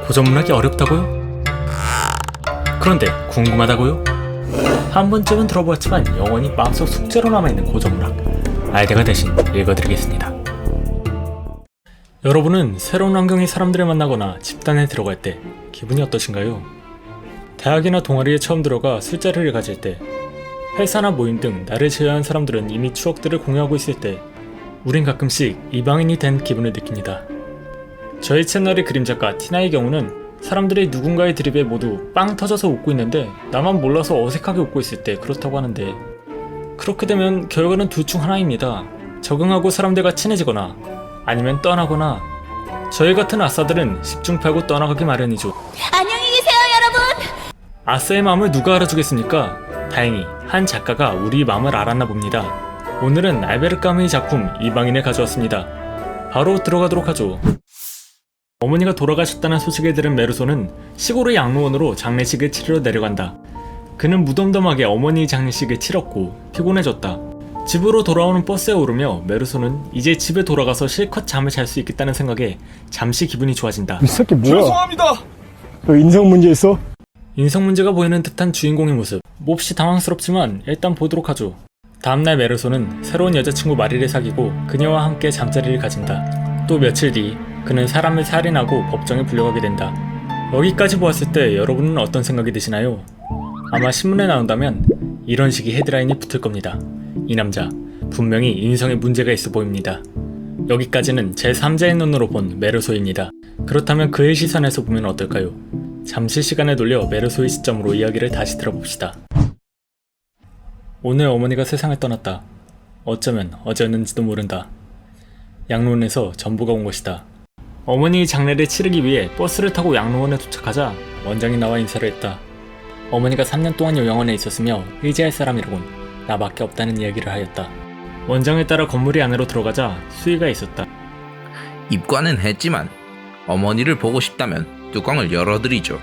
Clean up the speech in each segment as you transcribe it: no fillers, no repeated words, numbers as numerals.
고전문학이 어렵다고요? 그런데 궁금하다고요? 한 번쯤은 들어보았지만 영원히 마음속 숙제로 남아있는 고전문학, 알대가 대신 읽어드리겠습니다. 여러분은 새로운 환경의 사람들을 만나거나 집단에 들어갈 때 기분이 어떠신가요? 대학이나 동아리에 처음 들어가 술자리를 가질 때, 회사나 모임 등 나를 제외한 사람들은 이미 추억들을 공유하고 있을 때 우린 가끔씩 이방인이 된 기분을 느낍니다. 저희 채널의 그림작가 티나의 경우는 사람들이 누군가의 드립에 모두 빵 터져서 웃고 있는데 나만 몰라서 어색하게 웃고 있을 때 그렇다고 하는데, 그렇게 되면 결과는 둘 중 하나입니다. 적응하고 사람들과 친해지거나 아니면 떠나거나. 저희 같은 아싸들은 10중 8구 떠나가기 마련이죠. 안녕히 계세요, 여러분! 아싸의 마음을 누가 알아주겠습니까? 다행히 한 작가가 우리 마음을 알았나 봅니다. 오늘은 알베르 까뮈의 작품 이방인을 가져왔습니다. 바로 들어가도록 하죠. 어머니가 돌아가셨다는 소식을 들은 메르소는 시골의 양로원으로 장례식을 치르러 내려간다. 그는 무덤덤하게 어머니의 장례식을 치렀고 피곤해졌다. 집으로 돌아오는 버스에 오르며 메르소는 이제 집에 돌아가서 실컷 잠을 잘 수 있겠다는 생각에 잠시 기분이 좋아진다. 이 새끼 뭐야? 죄송합니다. 너 인성 문제 있어? 인성 문제가 보이는 듯한 주인공의 모습, 몹시 당황스럽지만 일단 보도록 하죠. 다음날 메르소는 새로운 여자친구 마리를 사귀고 그녀와 함께 잠자리를 가진다. 또 며칠 뒤 그는 사람을 살인하고 법정에 불려가게 된다. 여기까지 보았을 때 여러분은 어떤 생각이 드시나요? 아마 신문에 나온다면 이런 식의 헤드라인이 붙을 겁니다. 이 남자 분명히 인성에 문제가 있어 보입니다. 여기까지는 제3자의 눈으로 본 메르소입니다. 그렇다면 그의 시선에서 보면 어떨까요? 잠시 시간을 돌려 메르소의 시점으로 이야기를 다시 들어봅시다. 오늘 어머니가 세상을 떠났다. 어쩌면 어제였는지도 모른다. 양로원에서 전보가 온 것이다. 어머니의 장례를 치르기 위해 버스를 타고 양로원에 도착하자 원장이 나와 인사를 했다. 어머니가 3년 동안 요양원에 있었으며 의지할 사람이라곤 나밖에 없다는 이야기를 하였다. 원장을 따라 건물이 안으로 들어가자 수의가 있었다. 입관은 했지만 어머니를 보고 싶다면 뚜껑을 열어드리죠.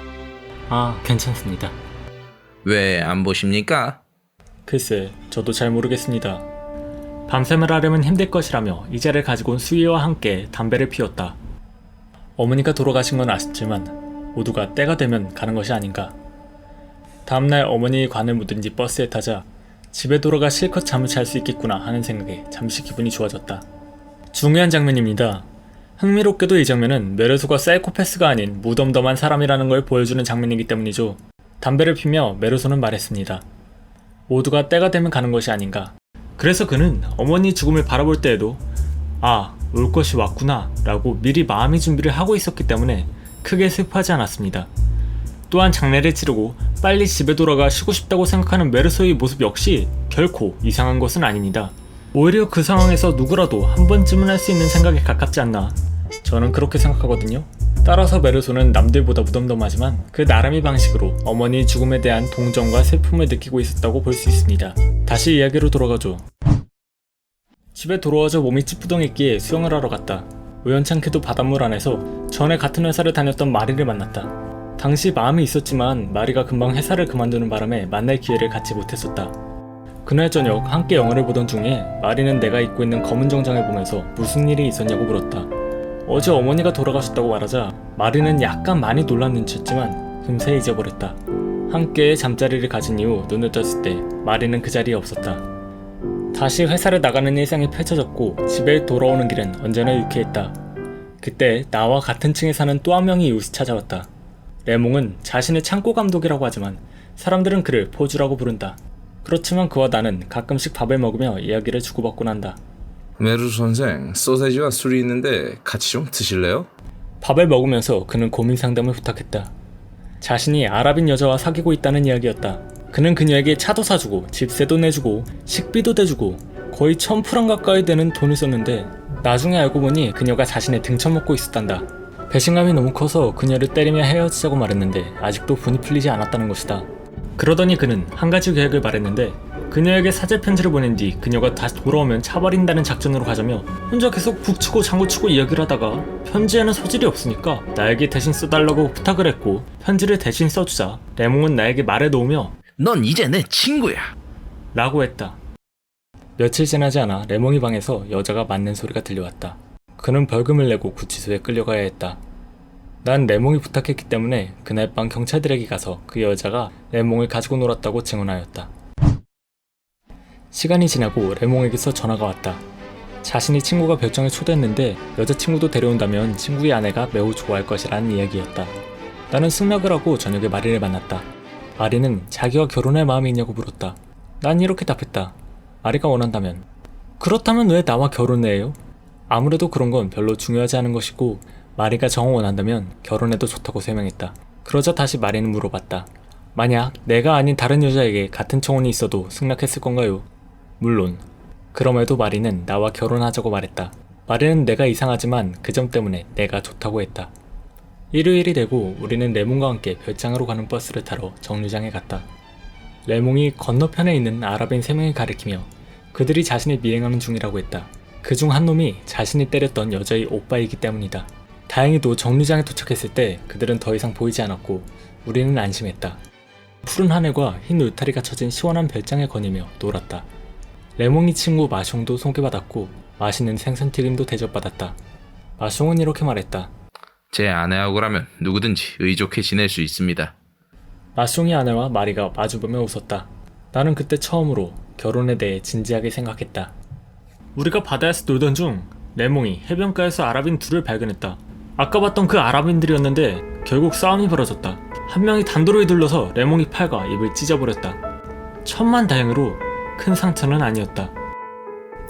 아, 괜찮습니다. 왜 안 보십니까? 글쎄, 저도 잘 모르겠습니다. 밤샘을 하려면 힘들 것이라며 의자를 가지고 온 수의와 함께 담배를 피웠다. 어머니가 돌아가신 건 아쉽지만 모두가 때가 되면 가는 것이 아닌가. 다음날 어머니의 관을 묻은 뒤 버스에 타자 집에 돌아가 실컷 잠을 잘 수 있겠구나 하는 생각에 잠시 기분이 좋아졌다. 중요한 장면입니다. 흥미롭게도 이 장면은 메르소가 사이코패스가 아닌 무덤덤한 사람이라는 걸 보여주는 장면이기 때문이죠. 담배를 피며 메르소는 말했습니다. 모두가 때가 되면 가는 것이 아닌가. 그래서 그는 어머니의 죽음을 바라볼 때에도 아, 올 것이 왔구나 라고 미리 마음의 준비를 하고 있었기 때문에 크게 슬퍼하지 않았습니다. 또한 장례를 치르고 빨리 집에 돌아가 쉬고 싶다고 생각하는 메르소의 모습 역시 결코 이상한 것은 아닙니다. 오히려 그 상황에서 누구라도 한 번쯤은 할 수 있는 생각에 가깝지 않나, 저는 그렇게 생각하거든요. 따라서 메르소는 남들보다 무덤덤하지만 그 나름의 방식으로 어머니의 죽음에 대한 동정과 슬픔을 느끼고 있었다고 볼 수 있습니다. 다시 이야기로 돌아가죠. 집에 돌아와서 몸이 찌뿌둥했기에 수영을 하러 갔다. 우연찮게도 바닷물 안에서 전에 같은 회사를 다녔던 마리를 만났다. 당시 마음이 있었지만 마리가 금방 회사를 그만두는 바람에 만날 기회를 갖지 못했었다. 그날 저녁 함께 영화를 보던 중에 마리는 내가 입고 있는 검은 정장을 보면서 무슨 일이 있었냐고 물었다. 어제 어머니가 돌아가셨다고 말하자 마리는 약간 많이 놀란 눈치였지만 금세 잊어버렸다. 함께 잠자리를 가진 이후 눈을 떴을 때 마리는 그 자리에 없었다. 다시 회사를 나가는 일상이 펼쳐졌고 집에 돌아오는 길은 언제나 유쾌했다. 그때 나와 같은 층에 사는 또 한 명의 이웃이 찾아왔다. 레몽은 자신을 창고 감독이라고 하지만 사람들은 그를 포주라고 부른다. 그렇지만 그와 나는 가끔씩 밥을 먹으며 이야기를 주고받곤 한다. 메르 선생, 소세지와 술이 있는데 같이 좀 드실래요? 밥을 먹으면서 그는 고민 상담을 부탁했다. 자신이 아랍인 여자와 사귀고 있다는 이야기였다. 그는 그녀에게 차도 사주고 집세도 내주고 식비도 대주고 거의 1000프랑 가까이 되는 돈을 썼는데 나중에 알고 보니 그녀가 자신의 등쳐먹고 있었단다. 배신감이 너무 커서 그녀를 때리며 헤어지자고 말했는데 아직도 분이 풀리지 않았다는 것이다. 그러더니 그는 한 가지 계획을 말했는데 그녀에게 사죄 편지를 보낸 뒤 그녀가 다시 돌아오면 차버린다는 작전으로 가자며 혼자 계속 북치고 장구치고 이야기를 하다가 편지에는 소질이 없으니까 나에게 대신 써달라고 부탁을 했고 편지를 대신 써주자 레몽은 나에게 말해놓으며 넌 이제 내 친구야 라고 했다. 며칠 지나지 않아 레몽이 방에서 여자가 맞는 소리가 들려왔다. 그는 벌금을 내고 구치소에 끌려가야 했다. 난 레몽이 부탁했기 때문에 그날 밤 경찰들에게 가서 그 여자가 레몽을 가지고 놀았다고 증언하였다. 시간이 지나고 레몽에게서 전화가 왔다. 자신이 친구가 별장에 초대했는데 여자친구도 데려온다면 친구의 아내가 매우 좋아할 것이라는 이야기였다. 나는 승낙을 하고 저녁에 마리를 만났다. 마리는 자기와 결혼할 마음이 있냐고 물었다. 난 이렇게 답했다. 마리가 원한다면. 그렇다면 왜 나와 결혼을 해요? 아무래도 그런 건 별로 중요하지 않은 것이고 마리가 정 원한다면 결혼해도 좋다고 설명했다. 그러자 다시 마리는 물어봤다. 만약 내가 아닌 다른 여자에게 같은 청혼이 있어도 승낙했을 건가요? 물론. 그럼에도 마리는 나와 결혼하자고 말했다. 마리는 내가 이상하지만 그 점 때문에 내가 좋다고 했다. 일요일이 되고 우리는 레몽과 함께 별장으로 가는 버스를 타러 정류장에 갔다. 레몽이 건너편에 있는 아랍인 3명을 가리키며 그들이 자신을 미행하는 중이라고 했다. 그중 한 놈이 자신이 때렸던 여자의 오빠이기 때문이다. 다행히도 정류장에 도착했을 때 그들은 더 이상 보이지 않았고 우리는 안심했다. 푸른 하늘과 흰 울타리가 쳐진 시원한 별장을 거니며 놀았다. 레몽이 친구 마숑도 소개받았고 맛있는 생선튀김도 대접받았다. 마숑은 이렇게 말했다. 제 아내하고라면 누구든지 의좋게 지낼 수 있습니다. 마숑의 아내와 마리가 마주보며 웃었다. 나는 그때 처음으로 결혼에 대해 진지하게 생각했다. 우리가 바다에서 놀던 중 레몽이 해변가에서 아랍인 둘을 발견했다. 아까 봤던 그 아랍인들이었는데 결국 싸움이 벌어졌다. 한 명이 단도로에 둘러서 레몽이 팔과 입을 찢어버렸다. 천만다행으로 큰 상처는 아니었다.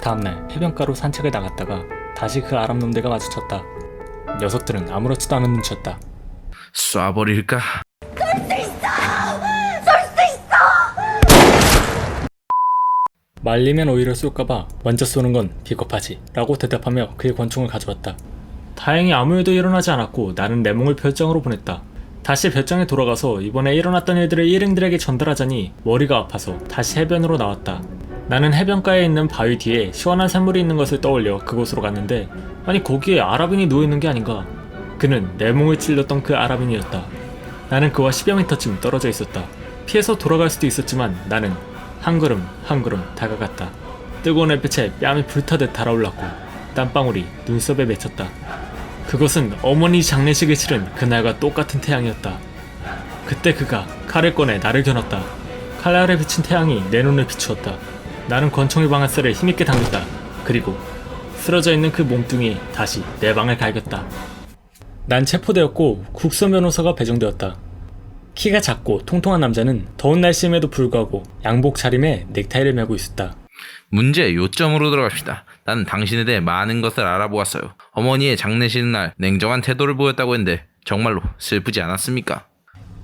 다음날 해변가로 산책을 나갔다가 다시 그 아랍놈들과 마주쳤다. 녀석들은 아무렇지도 않은 눈치였다. 쏴버릴까? 말리면 오히려 쏠까봐 먼저 쏘는 건 비겁하지 라고 대답하며 그의 권총을 가져왔다. 다행히 아무 일도 일어나지 않았고 나는 레몽을 별장으로 보냈다. 다시 별장에 돌아가서 이번에 일어났던 일들을 일행들에게 전달하자니 머리가 아파서 다시 해변으로 나왔다. 나는 해변가에 있는 바위 뒤에 시원한 샘물이 있는 것을 떠올려 그곳으로 갔는데 아니 거기에 아랍인이 누워있는 게 아닌가. 그는 레몽을 찔렀던 그 아랍인이었다. 나는 그와 10여 미터쯤 떨어져 있었다. 피해서 돌아갈 수도 있었지만 나는 한 걸음 한 걸음 다가갔다. 뜨거운 햇빛에 뺨이 불타듯 달아올랐고 땀방울이 눈썹에 맺혔다. 그것은 어머니 장례식을 치른 그날과 똑같은 태양이었다. 그때 그가 칼을 꺼내 나를 겨눴다. 칼 아래 비친 태양이 내 눈을 비추었다. 나는 권총의 방아쇠를 힘있게 당겼다. 그리고 쓰러져 있는 그 몸뚱이 다시 내 방을 갈겼다. 난 체포되었고 국선 변호사가 배정되었다. 키가 작고 통통한 남자는 더운 날씨임에도 불구하고 양복 차림에 넥타이를 메고 있었다. 문제 요점으로 들어갑시다. 나는 당신에 대해 많은 것을 알아보았어요. 어머니의 장례식 날 냉정한 태도를 보였다고 했는데 정말로 슬프지 않았습니까?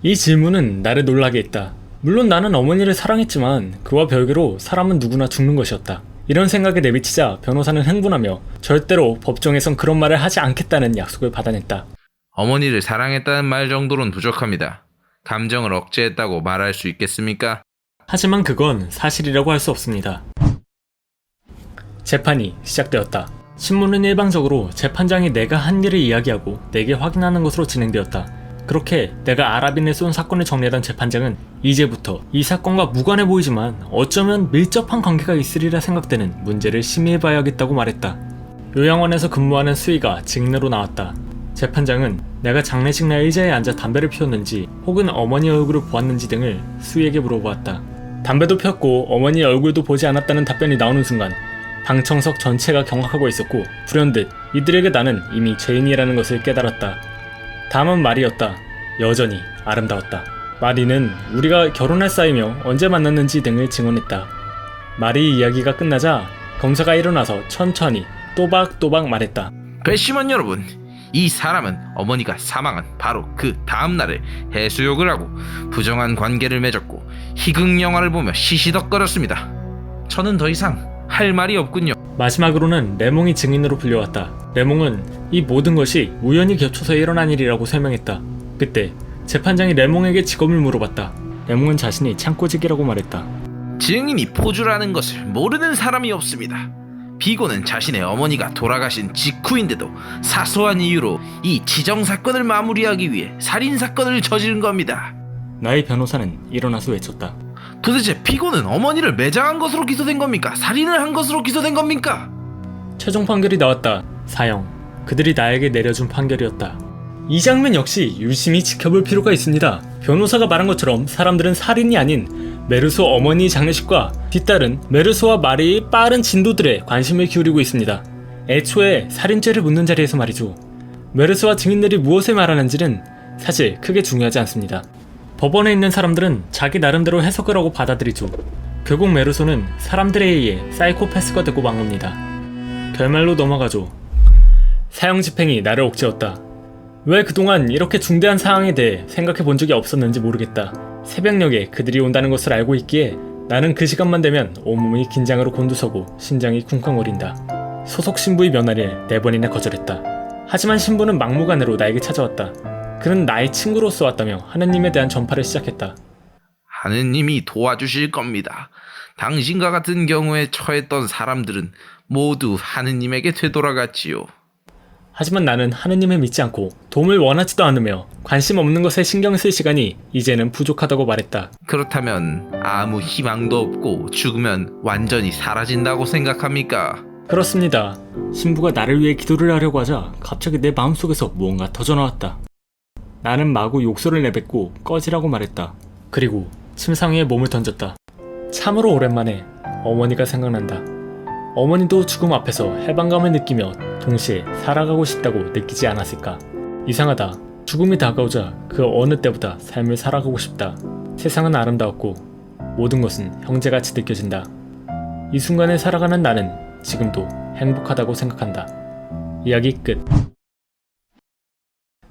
이 질문은 나를 놀라게 했다. 물론 나는 어머니를 사랑했지만 그와 별개로 사람은 누구나 죽는 것이었다. 이런 생각에 내비치자 변호사는 흥분하며 절대로 법정에선 그런 말을 하지 않겠다는 약속을 받아냈다. 어머니를 사랑했다는 말 정도로는 부족합니다. 감정을 억제했다고 말할 수 있겠습니까? 하지만 그건 사실이라고 할 수 없습니다. 재판이 시작되었다. 신문은 일방적으로 재판장이 내가 한 일을 이야기하고 내게 확인하는 것으로 진행되었다. 그렇게 내가 아랍인을 쏜 사건을 정리하던 재판장은 이제부터 이 사건과 무관해 보이지만 어쩌면 밀접한 관계가 있으리라 생각되는 문제를 심의해봐야겠다고 말했다. 요양원에서 근무하는 수희가 직내로 나왔다. 재판장은 내가 장례식 날 의자에 앉아 담배를 피웠는지 혹은 어머니 얼굴을 보았는지 등을 수희에게 물어보았다. 담배도 폈고 어머니 얼굴도 보지 않았다는 답변이 나오는 순간 방청석 전체가 경악하고 있었고 불현듯 이들에게 나는 이미 죄인이라는 것을 깨달았다. 다음은 마리였다. 여전히 아름다웠다. 마리는 우리가 결혼할 사이며 언제 만났는지 등을 증언했다. 마리 이야기가 끝나자 검사가 일어나서 천천히 또박또박 말했다. 배심원 여러분, 이 사람은 어머니가 사망한 바로 그 다음날에 해수욕을 하고 부정한 관계를 맺었고 희극 영화를 보며 시시덕거렸습니다. 저는 더 이상 할 말이 없군요. 마지막으로는 레몽이 증인으로 불려왔다. 레몽은 이 모든 것이 우연히 겹쳐서 일어난 일이라고 설명했다. 그때 재판장이 레몽에게 직업을 물어봤다. 레몽은 자신이 창고직이라고 말했다. 증인이 포주라는 것을 모르는 사람이 없습니다. 피고는 자신의 어머니가 돌아가신 직후인데도 사소한 이유로 이 지정사건을 마무리하기 위해 살인사건을 저지른 겁니다. 나의 변호사는 일어나서 외쳤다. 도대체 피고는 어머니를 매장한 것으로 기소된 겁니까? 살인을 한 것으로 기소된 겁니까? 최종 판결이 나왔다. 사형. 그들이 나에게 내려준 판결이었다. 이 장면 역시 유심히 지켜볼 필요가 있습니다. 변호사가 말한 것처럼 사람들은 살인이 아닌 메르소 어머니의 장례식과 뒤따른 메르소와 마리의 빠른 진도들에 관심을 기울이고 있습니다. 애초에 살인죄를 묻는 자리에서 말이죠. 메르소와 증인들이 무엇을 말하는지는 사실 크게 중요하지 않습니다. 법원에 있는 사람들은 자기 나름대로 해석을 하고 받아들이죠. 결국 메르소는 사람들에 의해 사이코패스가 되고 만 겁니다. 결말로 넘어가죠. 사형 집행이 나를 옥죄었다. 왜 그동안 이렇게 중대한 사항에 대해 생각해 본 적이 없었는지 모르겠다. 새벽녘에 그들이 온다는 것을 알고 있기에 나는 그 시간만 되면 온몸이 긴장으로 곤두서고 심장이 쿵쾅거린다. 소속 신부의 면회를 4번이나 거절했다. 하지만 신부는 막무가내로 나에게 찾아왔다. 그는 나의 친구로서 왔다며 하느님에 대한 전파를 시작했다. 하느님이 도와주실 겁니다. 당신과 같은 경우에 처했던 사람들은 모두 하느님에게 되돌아갔지요. 하지만 나는 하느님을 믿지 않고 도움을 원하지도 않으며 관심 없는 것에 신경 쓸 시간이 이제는 부족하다고 말했다. 그렇다면 아무 희망도 없고 죽으면 완전히 사라진다고 생각합니까? 그렇습니다. 신부가 나를 위해 기도를 하려고 하자 갑자기 내 마음속에서 무언가 터져나왔다. 나는 마구 욕설을 내뱉고 꺼지라고 말했다. 그리고 침상 위에 몸을 던졌다. 참으로 오랜만에 어머니가 생각난다. 어머니도 죽음 앞에서 해방감을 느끼며 동시에 살아가고 싶다고 느끼지 않았을까. 이상하다. 죽음이 다가오자 그 어느 때보다 삶을 살아가고 싶다. 세상은 아름다웠고 모든 것은 형제같이 느껴진다. 이 순간을 살아가는 나는 지금도 행복하다고 생각한다. 이야기 끝.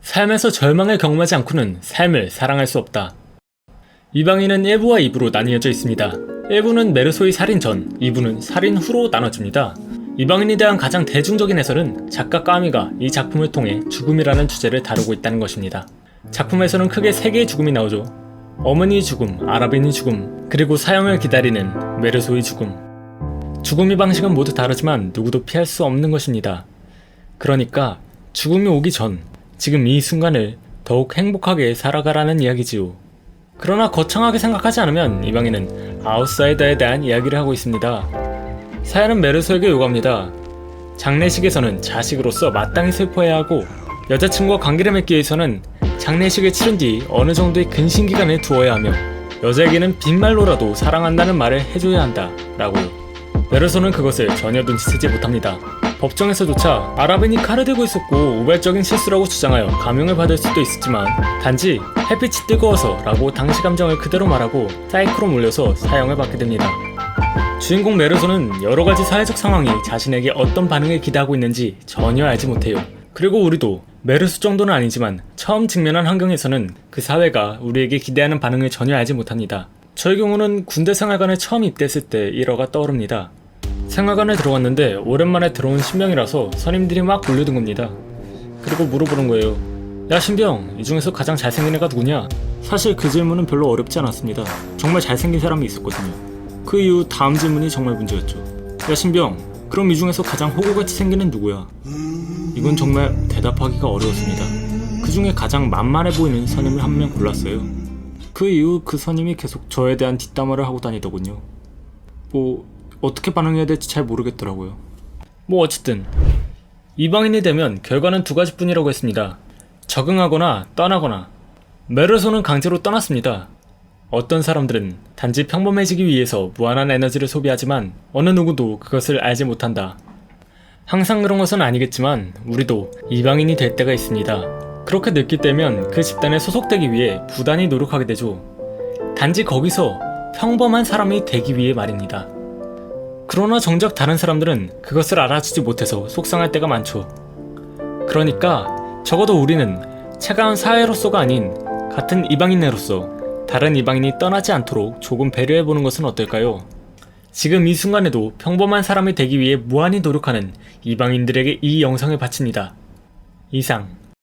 삶에서 절망을 경험하지 않고는 삶을 사랑할 수 없다. 이방인은 1부와 2부로 나뉘어져 있습니다. 1부는 메르소의 살인 전, 2부는 살인 후로 나눠집니다. 이방인에 대한 가장 대중적인 해설은 작가 까미가 이 작품을 통해 죽음이라는 주제를 다루고 있다는 것입니다. 작품에서는 크게 3개의 죽음이 나오죠. 어머니의 죽음, 아라빈의 죽음, 그리고 사형을 기다리는 메르소의 죽음. 죽음의 방식은 모두 다르지만 누구도 피할 수 없는 것입니다. 그러니까 죽음이 오기 전, 지금 이 순간을 더욱 행복하게 살아가라는 이야기지요. 그러나 거창하게 생각하지 않으면 이방인은 아웃사이더에 대한 이야기를 하고 있습니다. 사연은 메르소에게 요구합니다. 장례식에서는 자식으로서 마땅히 슬퍼해야 하고 여자친구와 관계를 맺기 위해서는 장례식을 치른 뒤 어느 정도의 근신기간을 두어야 하며 여자에게는 빈말로라도 사랑한다는 말을 해줘야 한다 라고요. 메르소는 그것을 전혀 눈치채지 못합니다. 법정에서조차 아라벤이 칼을 들고 있었고 우발적인 실수라고 주장하여 감형을 받을 수도 있었지만 단지 햇빛이 뜨거워서 라고 당시 감정을 그대로 말하고 사이크로 몰려서 사형을 받게 됩니다. 주인공 메르소는 여러가지 사회적 상황이 자신에게 어떤 반응을 기대하고 있는지 전혀 알지 못해요. 그리고 우리도 메르소 정도는 아니지만 처음 직면한 환경에서는 그 사회가 우리에게 기대하는 반응을 전혀 알지 못합니다. 저의 경우는 군대 생활관에 처음 입대했을 때 일화가 떠오릅니다. 생활관에 들어갔는데 오랜만에 들어온 신병이라서 선임들이 막 몰려든 겁니다. 그리고 물어보는 거예요. 야 신병, 이 중에서 가장 잘생긴 애가 누구냐? 사실 그 질문은 별로 어렵지 않았습니다. 정말 잘생긴 사람이 있었거든요. 그 이후 다음 질문이 정말 문제였죠. 야 신병, 그럼 이 중에서 가장 호구같이 생긴 애는 누구야? 이건 정말 대답하기가 어려웠습니다. 그 중에 가장 만만해 보이는 선임을 한 명 골랐어요. 그 이후 그 선임이 계속 저에 대한 뒷담화를 하고 다니더군요. 어떻게 반응해야 될지 잘 모르겠더라고요. 어쨌든 이방인이 되면 결과는 2가지뿐이라고 했습니다. 적응하거나 떠나거나. 메르소는 강제로 떠났습니다. 어떤 사람들은 단지 평범해지기 위해서 무한한 에너지를 소비하지만 어느 누구도 그것을 알지 못한다. 항상 그런 것은 아니겠지만 우리도 이방인이 될 때가 있습니다. 그렇게 느낄 때면 그 집단에 소속되기 위해 부단히 노력하게 되죠. 단지 거기서 평범한 사람이 되기 위해 말입니다. 그러나 정작 다른 사람들은 그것을 알아주지 못해서 속상할 때가 많죠. 그러니까 적어도 우리는 차가운 사회로서가 아닌 같은 이방인으로서 다른 이방인이 떠나지 않도록 조금 배려해보는 것은 어떨까요? 지금 이 순간에도 평범한 사람이 되기 위해 무한히 노력하는 이방인들에게 이 영상을 바칩니다. 이상